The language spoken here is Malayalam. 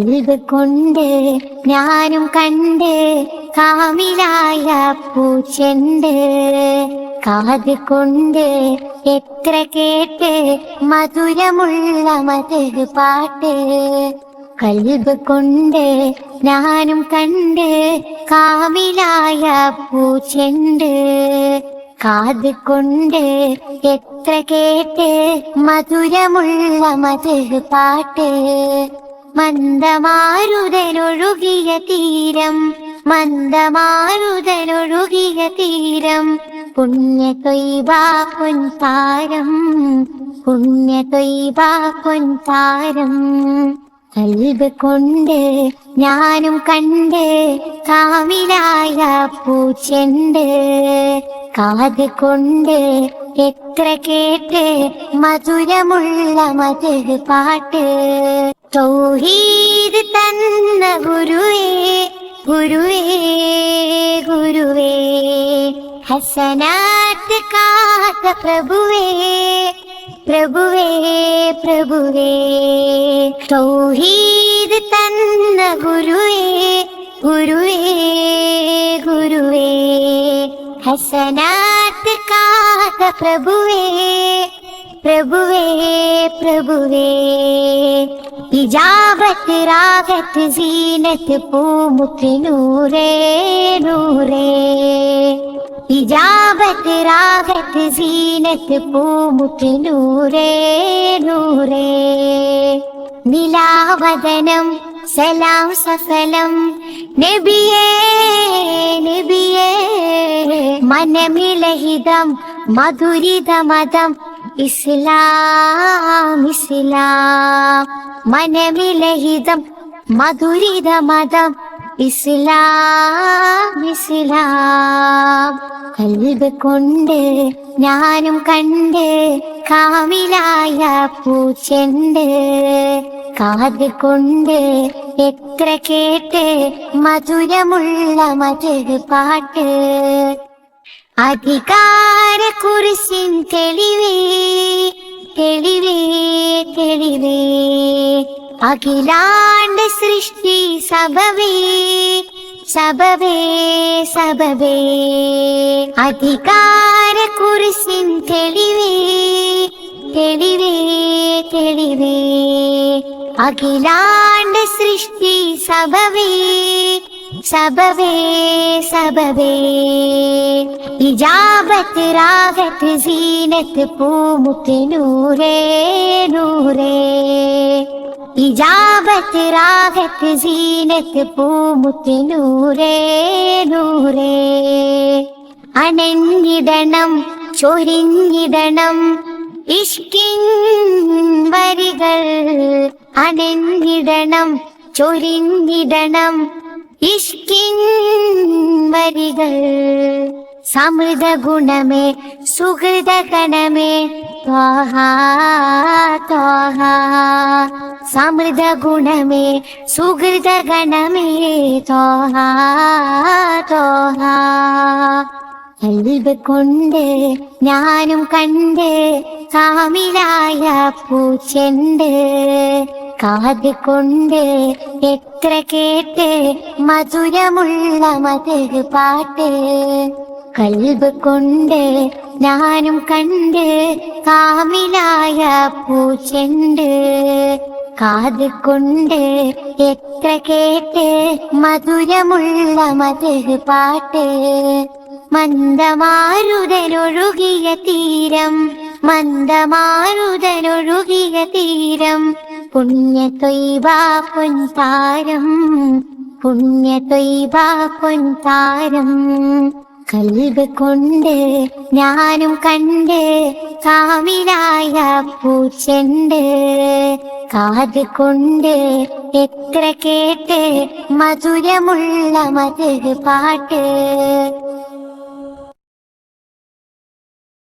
കൽബ് കൊണ്ട് ഞാനും കണ്ട് കാമിലായ പൂച്ചെണ്ട്. കാത് കൊണ്ട് എത്ര കേട്ട് മധുരമുള്ള മധു പാട്ട്. കൽബ് കൊണ്ട് ഞാനും കണ്ട് കാമിലായ പൂച്ചെണ്ട്. കാത് കൊണ്ട് എത്ര കേട്ട് മധുരമുള്ള മധു പാട്ട്. മന്ദമാരുതനൊഴുകിയ തീരം, മന്ദമാരുതനൊഴുകിയ തീരം. പുണ്യ ത്വയ്ബാ പൊൻതാരം, പുണ്യ ത്വയ്ബാ പൊൻതാരം. കൽബ് കൊണ്ട് ഞാനും കണ്ട് കാമിലായ പൂച്ചെണ്ട്. കാത് കൊണ്ട് എത്ര കേട്ട് മധുരമുള്ള മധു പാട്ട്. തൗഹീദ് തന്ന ഗുരുവേ, ഗുരുവേ, ഗുരുവേ. ഹസനാത്ത് കാത്ത പ്രഭുവേ, പ്രഭുവേ, പ്രഭുവേ. തൗഹീദ് തന്ന ഗുരുവേ, ഗുരുവേ, ഗുരുവേ. ഹസനാത്ത് കാത്ത പ്രഭുവേ, പ്രഭുവേ, പ്രഭുവേ. ഇജാബത്ത് റാഹത്ത് സീനത്ത് പൂമുത്ത് നൂറേ, നൂറേ. ഇജാബത്ത് റാഹത്ത് സീനത്ത് പൂമുത്ത് നൂറേ, നൂറേ. നിലാവദനം സലാം സഫലം നബിയേ, നബിയേ. മനമിലഹിതം മധുരിതമതം ഇസ്ലാം, ഇസ്ലാം. മനമിലഹിതം മധുരിതമതം ഇസ്ലാം, ഇസ്ലാം. കൽബ് കൊണ്ട് ഞാനും കണ്ട് കാമിലായ പൂച്ചെണ്ട്. കാത് കൊണ്ട് എത്ര കേട്ട് മധുരമുള്ള മധു പാട്ട്. അധികാര കുരിശിൻ തെളിവേ, തെളിവേ, തെളിവേ. അഖിലാണ്ട സൃഷ്ടി സബവേ, സബവേ, സബവേ. അധികാര കുരിശിൻ തെളിവേ, തെളിവേ, തെളിവേ. അഖിലാണ്ട സൃഷ്ടി സബവേ, സബവേ, സബവേ. ഇജാബത്ത് റാഹത്ത് സീനത്ത് പൂമുത്ത് നൂറേ, നൂറേ. ഇജാബത്ത് റാഹത്ത് സീനത്ത് പൂമുത്ത് നൂറേ, നൂറേ. അണഞ്ഞിടണം ചൊരിഞ്ഞിടണം ഇഷ്കിൻ വരികൾ. അണഞ്ഞിടണം ചൊരിഞ്ഞിടണം ഇഷ്കിൻ വരികൾ. സമൃദ്ധ ഗുണമേ സുഹൃത ഗണമേ ത്വാഹ, ത്വാഹ. സമൃദ്ധ ഗുണമേ സുഹൃത ഗണമേ ത്വാഹ, ത്വാഹ. കൽബ് കൊണ്ട് ഞാനും കണ്ട് കാമിലായ പൂച്ചെണ്ട്. കാത് കൊണ്ട് എത്ര കേട്ട് മധുരമുള്ള മധു പാട്ട്. കൽബ് കൊണ്ട് ഞാനും കണ്ട് കാമിലായ പൂച്ചെണ്ട്. കാത് കൊണ്ട് എത്ര കേട്ട് മധുരമുള്ള മധു പാട്ട്. മന്ദമാരുതനൊഴുകിയ തീരം, മന്ദമാരുതനൊഴുകിയ തീരം. പുണ്യ ത്വയ്ബാ പൊൻതാരം, പുണ്യ ത്വയ്ബാ പൊൻതാരം. കൽബ് കൊണ്ട് ഞാനും കണ്ട് കാമിലായ പൂച്ചെണ്ട്. കാത് കൊണ്ട് എത്ര കേട്ട് മധുരമുള്ള മധു പാട്ട്.